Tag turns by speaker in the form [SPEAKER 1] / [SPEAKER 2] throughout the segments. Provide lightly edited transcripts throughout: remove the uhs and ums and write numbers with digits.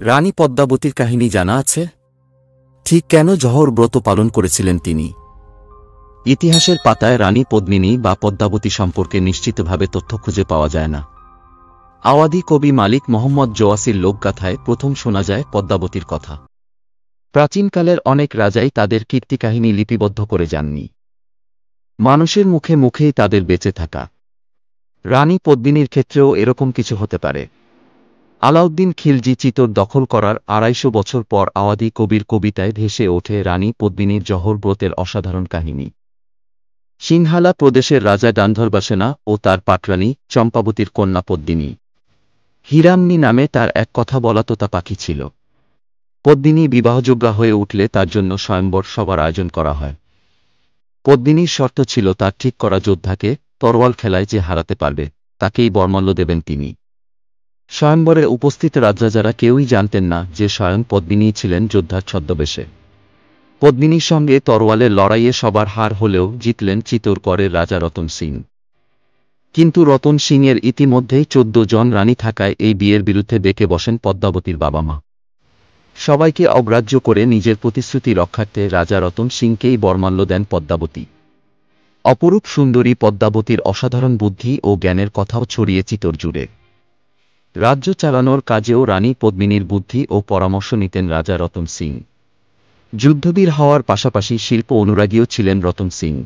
[SPEAKER 1] রানী পদ্মাবতীর কাহিনী জানা আছে? ঠিক কেন জহর ব্রত পালন করেছিলেন তিনি? ইতিহাসের পাতায় রানী পদ্মিনী বা পদ্মাবতী সম্পর্কে নিশ্চিতভাবে তথ্য খুঁজে পাওয়া যায় না। আওয়াধি কবি মালিক মোহাম্মদ জওয়াসির লোকগাথায় প্রথম শোনা যায় পদ্মাবতীর কথা। প্রাচীনকালের অনেক রাজাই তাদের কীর্তিকাহিনী লিপিবদ্ধ করে যাননি। মানুষের মুখে মুখেই তাদের বেঁচে থাকা। রানী পদ্মিনীর ক্ষেত্রেও এরকম কিছু হতে পারে। আলাউদ্দিন খিলজি চিতোর দখল করার ২৫০ বছর পর আওয়াধি কবির কবিতায় ভেসে ওঠে রানী পদ্মিনীর জহর ব্রতের অসাধারণ কাহিনী। সিংহালা প্রদেশের রাজা ডান্ধরবাসেনা ও তার পাটরানী চম্পাবতীর কন্যা পদ্মিনী। হীরামনি নামে তার এক কথা বলা তোতা পাখি ছিল। পদ্মিনী বিবাহযোগ্যা হয়ে উঠলে তার জন্য স্বয়ম্বর সভার আয়োজন করা হয়। পদ্মিনীর শর্ত ছিল তার ঠিক করা যোদ্ধাকে তরোয়াল খেলায় যে হারাতে পারবে তাকেই বরমাল্য দেবেন তিনি। স্বয়ম্বরে উপস্থিত রাজরাজারা কেউই জানতেন না যে স্বয়ং পদ্মিনী ছিলেন যোদ্ধার ছদ্মবেশে। পদ্মিনীর সঙ্গে তরোয়ালের লড়াইয়ে সবার হার হলেও জিতলেন চিতোরগড়ের রাজা রতন সিং। কিন্তু রতন সিংয়ের ইতিমধ্যেই ১৪ জন রানী থাকায় এই বিয়ের বিরুদ্ধে বেঁকে বসেন পদ্মাবতীর বাবা মা। সবাইকে অগ্রাহ্য করে নিজের প্রতিশ্রুতি রক্ষার্থে রাজা রতন সিংকেই বরমাল্য দেন পদ্মাবতী। অপরূপ সুন্দরী পদ্মাবতীর অসাধারণ বুদ্ধি ও জ্ঞানের কথাও ছড়িয়ে চিতোর জুড়ে। রাজ্য চালানোর কাজেও রানী পদ্মিনীর বুদ্ধি ও পরামর্শ নিতেন রাজা রতন সিং। যুদ্ধবীর হওয়ার পাশাপাশি শিল্প অনুরাগীও ছিলেন রতন সিং।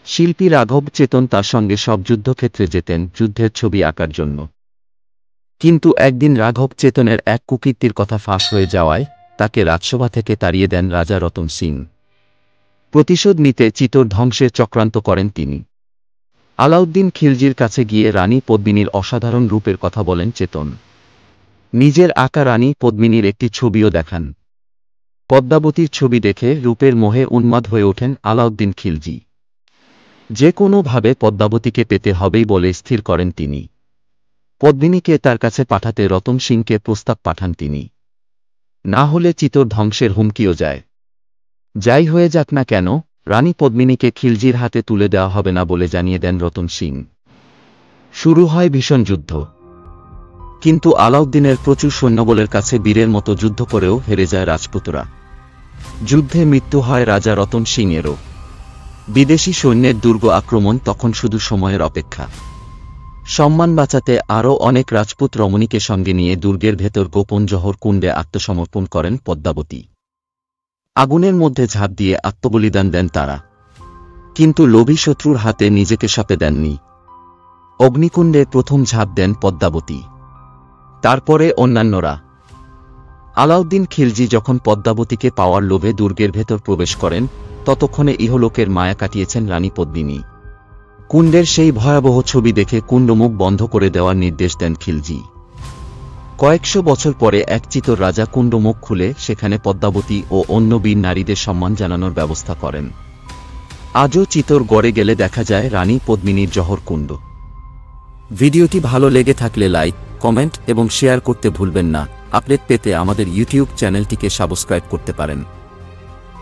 [SPEAKER 1] শিল্পী রাঘব চেতন তার সঙ্গে সব যুদ্ধক্ষেত্রে যেতেন যুদ্ধের ছবি আঁকার জন্য। কিন্তু একদিন রাঘব চেতনের এক কুকীর্তির কথা ফাঁস হয়ে যাওয়ায় তাকে রাজসভা থেকে তাড়িয়ে দেন রাজা রতন সিং। প্রতিশোধ নিতে চিতোর ধ্বংসের চক্রান্ত করেন তিনি। আলাউদ্দিন খিলজির কাছে গিয়ে রানী পদ্মিনীর অসাধারণ রূপের কথা বলেন চেতন। নিজের আঁকা রানী পদ্মিনীর একটি ছবিও দেখান। পদ্মাবতীর ছবি দেখে রূপের মোহে উন্মাদ হয়ে ওঠেন আলাউদ্দিন খিলজি। যে কোনোভাবে পদ্মাবতীকে পেতে হবেই বলে স্থির করেন তিনি। পদ্মিনীকে তার কাছে পাঠাতে রতন সিংকে প্রস্তাব পাঠান তিনি। না হলে চিতোর ধ্বংসের হুমকিও যায়। যাই হয়ে যাক না কেন রানী পদ্মিনীকে খিলজির হাতে তুলে দেওয়া হবে না বলে জানিয়ে দেন রতন সিং। শুরু হয় ভীষণ যুদ্ধ। কিন্তু আলাউদ্দিনের প্রচুর সৈন্যবলের কাছে বীরের মতো যুদ্ধ করেও হেরে যায় রাজপুতরা। যুদ্ধে মৃত্যু হয় রাজা রতন সিংয়েরও। বিদেশি সৈন্যের দুর্গ আক্রমণ তখন শুধু সময়ের অপেক্ষা। সম্মান বাঁচাতে আরও অনেক রাজপুত রমণীকে সঙ্গে নিয়ে দুর্গের ভেতর গোপন জহর কুণ্ডে আত্মসমর্পণ করেন পদ্মাবতী। আগুনের মধ্যে ঝাঁপ দিয়ে আত্মবলিদান দেন তারা। কিন্তু লোভী শত্রুর হাতে নিজেকে সঁপে দেননি। অগ্নিকুণ্ডে প্রথম ঝাঁপ দেন পদ্মাবতী, তারপরে অন্যান্যরা। আলাউদ্দিন খিলজি যখন পদ্মাবতীকে পাওয়ার লোভে দুর্গের ভেতর প্রবেশ করেন ততক্ষণে ইহলোকের মায়া কাটিয়েছেন রানী পদ্মিনী। কুণ্ডের সেই ভয়াবহ ছবি দেখে কুণ্ডমুখ বন্ধ করে দেওয়ার নির্দেশ দেন খিলজি। কয়েকশো বছর পরে এক চিতোর রাজা কুণ্ডমুখ খুলে সেখানে পদ্মাবতী ও অন্য বীর নারীদের সম্মান জানানোর ব্যবস্থা করেন। আজও চিতোরগড়ে গেলে দেখা যায় রানী পদ্মিনীর জহর কুণ্ড। ভিডিওটি ভালো লেগে থাকলে লাইক, কমেন্ট এবং শেয়ার করতে ভুলবেন না। আপডেট পেতে আমাদের ইউটিউব চ্যানেলটিকে সাবস্ক্রাইব করতে পারেন।